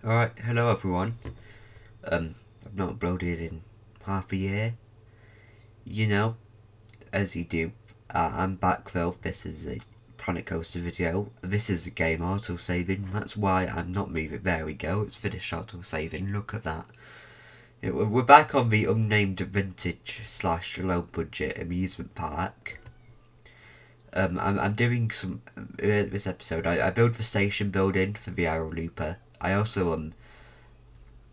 Alright, hello everyone. I've not uploaded in half a year. You know, as you do. I'm back though. This is a Planet Coaster video. This is a game auto-saving. That's why I'm not moving. There we go. It's finished auto-saving. Look at that. We're back on the unnamed vintage / low budget amusement park. I'm doing some this episode. I build the station building for the Arrow Looper. I also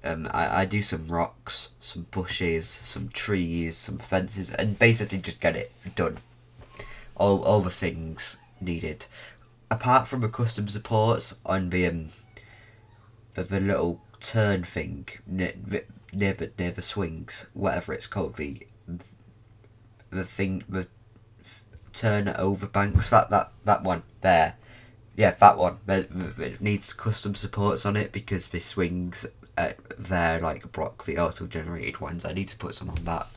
I do some rocks, some bushes, some trees, some fences, and basically just get it done. All the things needed, apart from the custom supports on the little turn thing near the swings, whatever it's called, the thing, the turn over banks. That one there. Yeah, that one. It needs custom supports on it because the swings there like block the auto-generated ones. I need to put some on that.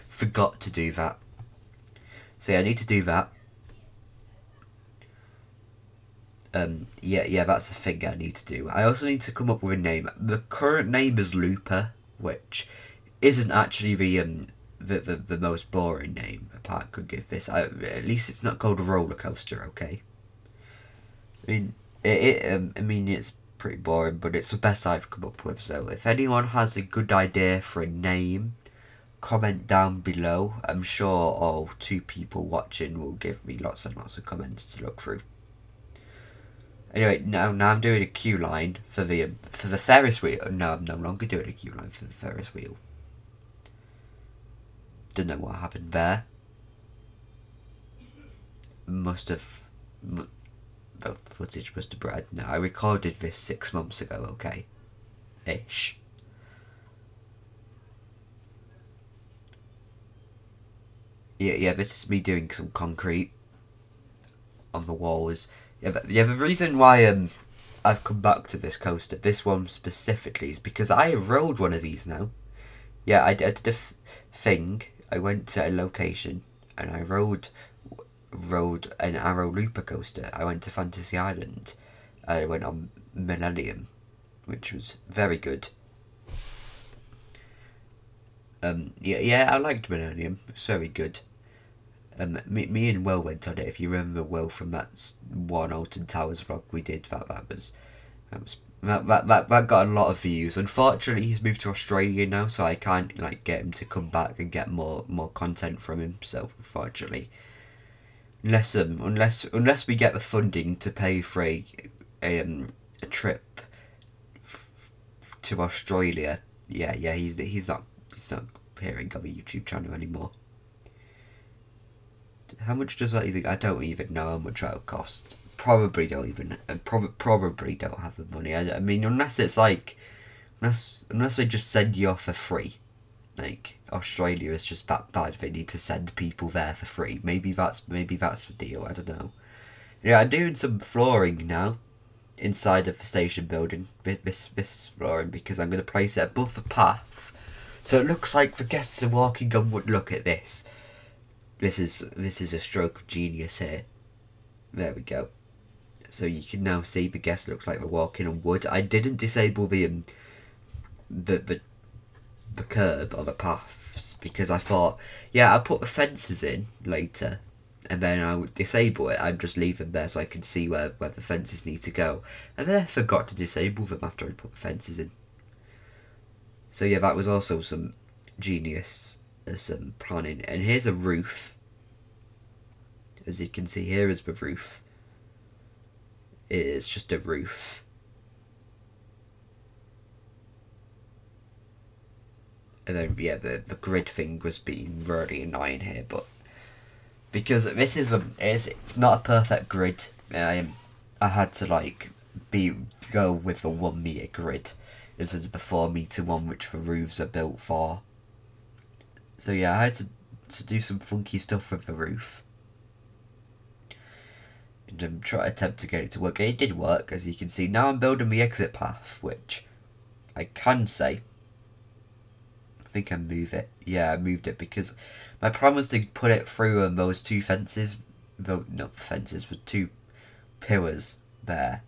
Forgot to do that. So yeah, I need to do that. Yeah, that's a thing I need to do. I also need to come up with a name. The current name is Looper, which isn't actually the most boring name a park could give this. At least it's not called a roller coaster, okay? I mean, it's pretty boring, but it's the best I've come up with. So if anyone has a good idea for a name, comment down below. I'm sure all 2 people watching will give me lots and lots of comments to look through. Anyway, now I'm doing a queue line for the Ferris wheel. No, I'm no longer doing a queue line for the Ferris wheel. Don't know what happened there. The footage must have bred. No, I recorded this 6 months ago, okay? Ish. Yeah, this is me doing some concrete on the walls. Yeah, the reason why I've come back to this coaster, this one specifically, is because I rode one of these now. Yeah, I did a thing. I went to a location and I rode an Arrow Looper coaster. I went to Fantasy Island. I went on Millennium, which was very good. Yeah, I liked Millennium. It's very good. Me and Will went on it. If you remember Will from that one Alton Towers vlog we did, that got a lot of views. Unfortunately, he's moved to Australia now, so I can't like get him to come back and get more content from him. So unfortunately, unless we get the funding to pay for a trip to Australia, yeah, he's not appearing on the YouTube channel anymore. How much does that even? I don't even know how much that'll cost. Probably don't even. Probably don't have the money. I mean, unless it's like, unless they just send you off for free. Like Australia is just that bad. They need to send people there for free. Maybe that's the deal. I don't know. Yeah, I'm doing some flooring now inside of the station building. This flooring, because I'm going to place it above the path, so it looks like the guests are walking on wood. Look at this. This is a stroke of genius here. There we go. So you can now see the guests look like they're walking on wood. I didn't disable the curb or the paths because I thought, yeah, I'll put the fences in later and then I would disable it. I'd just leave them there so I can see where the fences need to go. And then I forgot to disable them after I put the fences in. So yeah, that was also some genius. Some planning. And here's a roof. As you can see, here is the roof. It is just a roof. And then yeah, the grid thing was being really annoying here, but because this is it's not a perfect grid. I had to like go with a 1 meter grid instead of the 4 meter one which the roofs are built for. So yeah, I had to do some funky stuff with the roof. And attempt to get it to work. And it did work, as you can see. Now I'm building the exit path, which I can say. I think I move it. Yeah, I moved it because my plan was to put it through those 2 fences. Not fences, but 2 pillars there.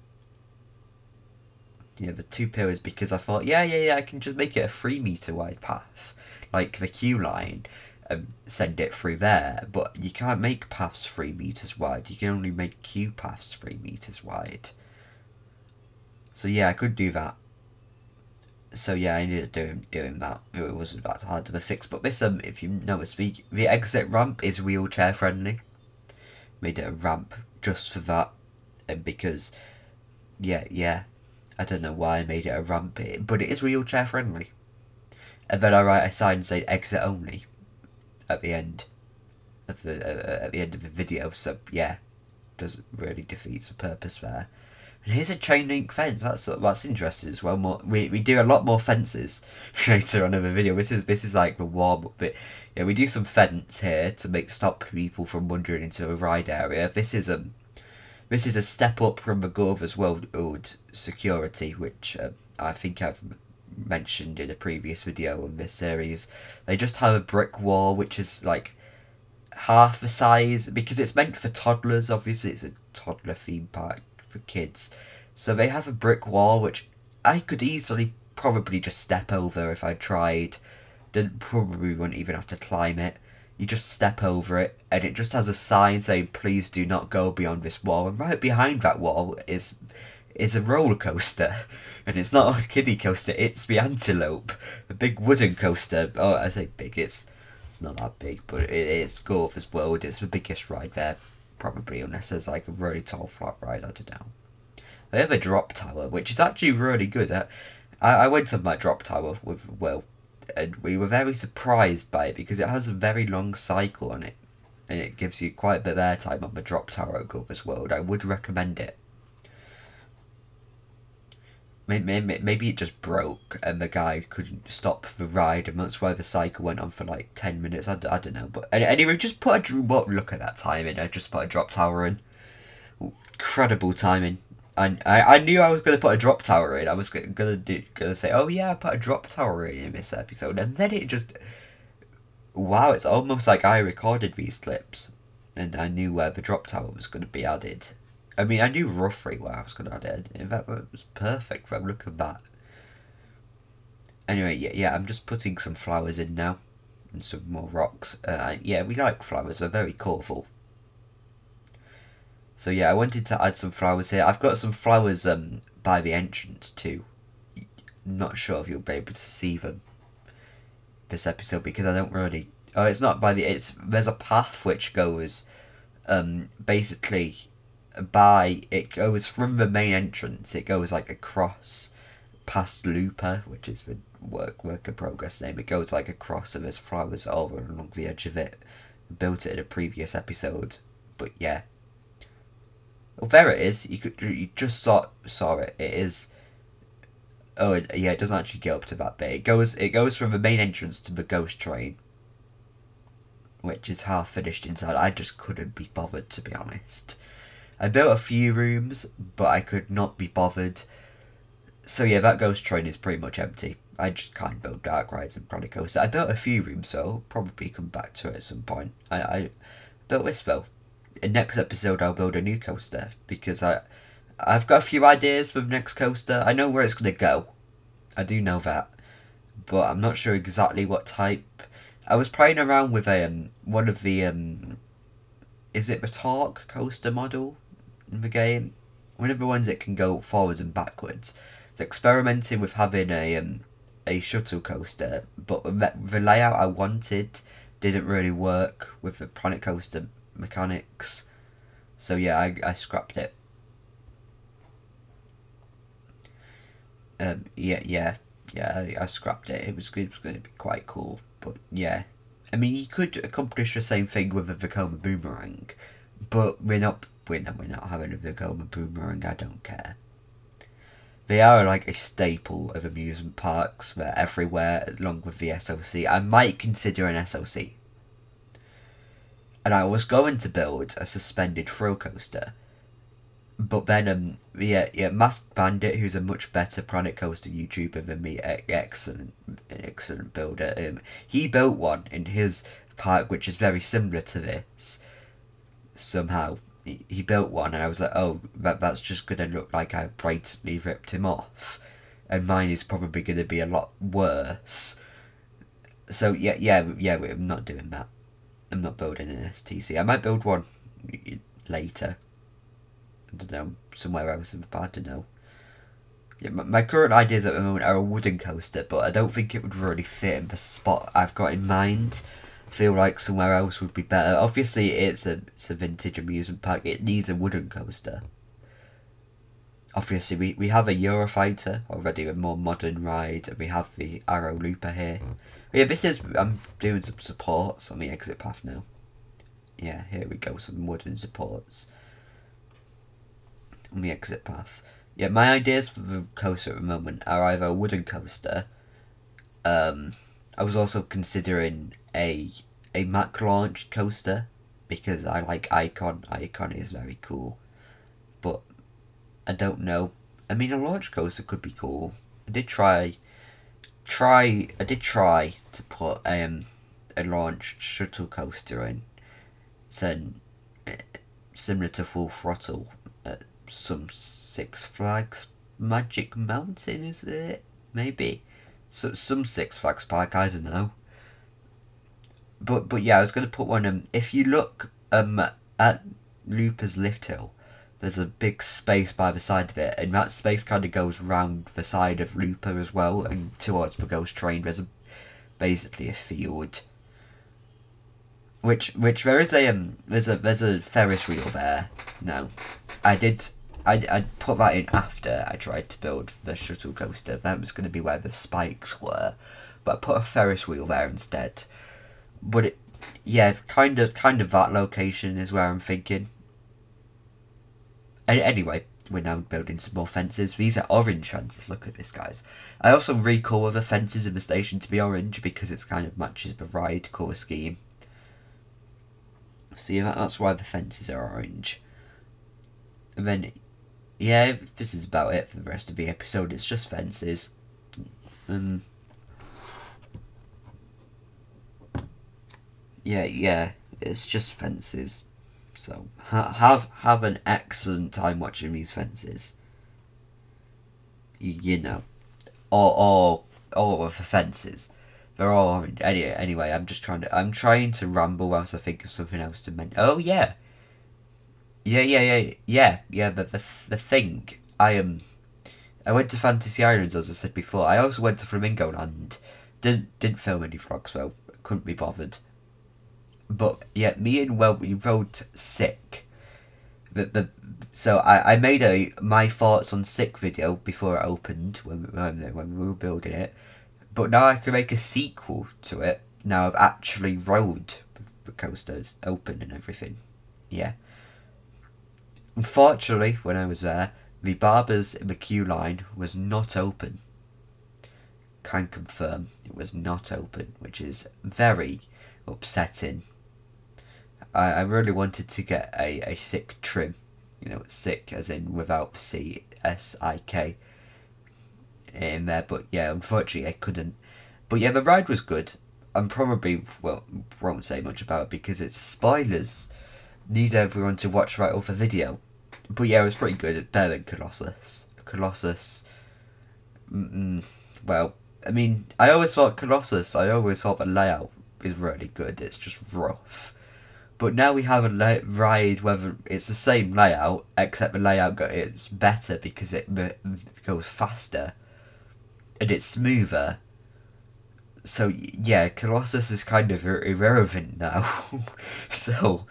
Yeah, the 2 pillars, because I thought, yeah, I can just make it a 3 meter wide path, like the queue line, and send it through there. But you can't make paths 3 meters wide. You can only make queue paths 3 meters wide. So yeah, I could do that. So yeah, I ended up doing that. It wasn't that hard of a fix. But this, if you notice, the exit ramp is wheelchair friendly. Made it a ramp just for that, and because, yeah. I don't know why I made it a ramp, but it is wheelchair friendly. And then I write a sign saying exit only at the end of the video. So yeah, doesn't really defeats the purpose there. And here's a chain link fence. That's interesting as well. We do a lot more fences later on in the video. This is like the warm up bit. Yeah, we do some fence here to stop people from wandering into a ride area. This is a step up from the Gover's World security, which I think I've mentioned in a previous video on this series. They just have a brick wall which is like half the size, because it's meant for toddlers. Obviously it's a toddler theme park for kids, so they have a brick wall which I could easily probably just step over if I tried. Then probably wouldn't even have to climb it. You just step over it, and it just has a sign saying please do not go beyond this wall, and right behind that wall is a roller coaster. And it's not a kiddie coaster, it's the Antelope, a big wooden coaster. Oh, I say big, it's not that big, but it's Gover's World. It's the biggest ride there, probably, unless there's like a really tall flat ride, I don't know. They have a drop tower, which is actually really good. I went on my drop tower with Will, and we were very surprised by it because it has a very long cycle on it, and it gives you quite a bit of airtime on the drop tower at Gover's World. I would recommend it. Maybe it just broke and the guy couldn't stop the ride, and that's why the cycle went on for like 10 minutes. I don't know, but anyway, just put a look at that timing. I just put a drop tower in. Incredible timing. And I knew I was going to put a drop tower in. I was gonna say, oh yeah, I put a drop tower in this episode, and then it just, wow, it's almost like I recorded these clips and I knew where the drop tower was going to be added. I mean, I knew roughly where I was going to add it. In fact, it was perfect. Look at that. Anyway, yeah, I'm just putting some flowers in now, and some more rocks. Yeah, we like flowers. They're very colourful. So yeah, I wanted to add some flowers here. I've got some flowers by the entrance too. Not sure if you'll be able to see them this episode because I don't really. Oh, it's not by the. There's a path which goes, basically, it goes from the main entrance. It goes like across, past Looper, which is the work in progress name. It goes like across, and there's flowers all along the edge of it. I built it in a previous episode, but yeah. Well, there it is. You just saw it. It is. Oh yeah, it doesn't actually get up to that bit. It goes from the main entrance to the ghost train, which is half finished inside. I just couldn't be bothered, to be honest. I built a few rooms, but I could not be bothered. So yeah, that ghost train is pretty much empty. I just can't build dark rides and Chronic Coaster. I built a few rooms, so I'll probably come back to it at some point. I built this though. In next episode, I'll build a new coaster because I've got a few ideas for the next coaster. I know where it's going to go. I do know that, but I'm not sure exactly what type. I was playing around with one of the is it the Torque coaster model in the game? One of the ones that can go forwards and backwards. It's experimenting with having a shuttle coaster, but the layout I wanted didn't really work with the Planet Coaster mechanics, so yeah, I scrapped it. Yeah, I scrapped it. It was going to be quite cool, but yeah, I mean, you could accomplish the same thing with a Vekoma Boomerang, but we're not having a Vekoma Boomerang. I don't care. They are like a staple of amusement parks. They're everywhere, along with the SOC. I might consider an SOC. And I was going to build a suspended throw coaster, but then Mass Bandit, who's a much better Planet Coaster YouTuber than me, excellent builder. He built one in his park, which is very similar to this. Somehow he built one, and I was like, oh, that's just gonna look like I blatantly ripped him off. and mine is probably going to be a lot worse. So yeah, I'm not doing that. I'm not building an STC. I might build one later. I don't know, somewhere else in the park, I don't know. Yeah, my current ideas at the moment are a wooden coaster, but I don't think it would really fit in the spot I've got in mind. I feel like somewhere else would be better. Obviously, it's a vintage amusement park. It needs a wooden coaster. Obviously, we have a Eurofighter already, a more modern ride, and we have the Arrow Looper here. But yeah, this is, I'm doing some supports on the exit path now. Yeah, here we go, some wooden supports on the exit path. Yeah, my ideas for the coaster at the moment are either a wooden coaster. I was also considering a Mack launched coaster because I like Icon. Icon is very cool, but I don't know. I mean, a launch coaster could be cool. I did try to put a launched shuttle coaster in. So similar to Full Throttle at some Six Flags Magic Mountain, is it? Maybe. So some Six Flags park, I don't know. But yeah, I was gonna put one if you look at Looper's Lift Hill, there's a big space by the side of it, and that space kind of goes round the side of Looper as well, and towards the Ghost Train there's basically a field. Which there is there's a Ferris wheel there. No, I put that in after I tried to build the shuttle coaster. That was going to be where the spikes were, but I put a Ferris wheel there instead. But it, yeah, kind of that location is where I'm thinking. Anyway, we're now building some more fences. These are orange fences. Look at this, guys. I also recolour the fences in the station to be orange because it's kind of matches the ride colour scheme. So yeah, that's why the fences are orange. And then, yeah, this is about it for the rest of the episode. It's just fences. Yeah, it's just fences. So have an excellent time watching these fences. You know, all of the fences. They're all orange. Anyway, I'm trying to ramble whilst I think of something else to mention. Oh yeah. Yeah. The thing. I went to Fantasy Islands, as I said before. I also went to Flamingo Land. Didn't film any vlogs though. Couldn't be bothered. But yeah, me and we rode Sick. So I made my thoughts on Sick video before it opened when we were building it. But now I can make a sequel to it. Now I've actually rode the coasters open and everything. Yeah. Unfortunately, when I was there, the barbers in the queue line was not open. Can confirm it was not open, which is very upsetting. I really wanted to get a Sick trim. You know, Sick as in without C-S-I-K in there, but yeah, unfortunately I couldn't. But yeah, the ride was good. I'm probably, won't say much about it because it's spoilers. Need everyone to watch that other video. But yeah, it was pretty good. Better than Colossus. Well, I mean, I always thought the layout is really good. It's just rough. But now we have a ride whether it's the same layout, except the layout it's better because it goes faster. And it's smoother. So yeah, Colossus is kind of irrelevant now. So,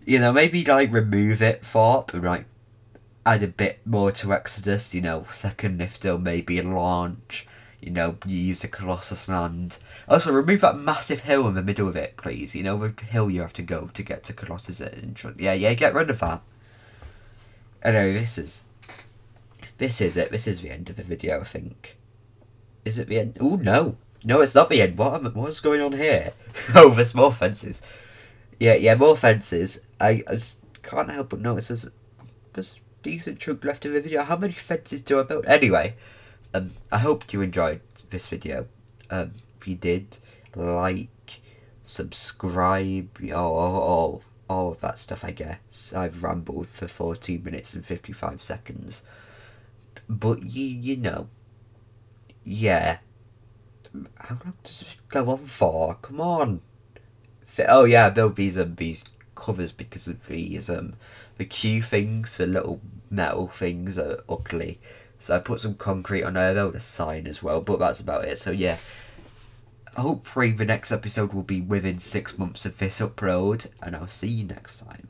you know, maybe like remove it Thorpe and like add a bit more to Exodus, you know, second lifter, maybe a launch, you know, you use the Colossus land. Also remove that massive hill in the middle of it, please. You know, the hill you have to go to get to Colossus. Yeah, get rid of that. Anyway, this is it. This is the end of the video, I think. Is it the end? Oh no, it's not the end. What's going on here? Oh, there's more fences. Yeah, more fences. I just can't help but notice there's a decent chunk left of the video. How many fences do I build? Anyway, I hope you enjoyed this video. If you did, like, subscribe, all of that stuff. I guess I've rambled for 14 minutes and 55 seconds, but you know. yeah. How long does this go on for? Come on. Oh yeah, I built these covers because of the Q things, the little metal things are ugly. So I put some concrete on there, built a sign as well, but that's about it. So yeah, hopefully the next episode will be within 6 months of this upload, and I'll see you next time.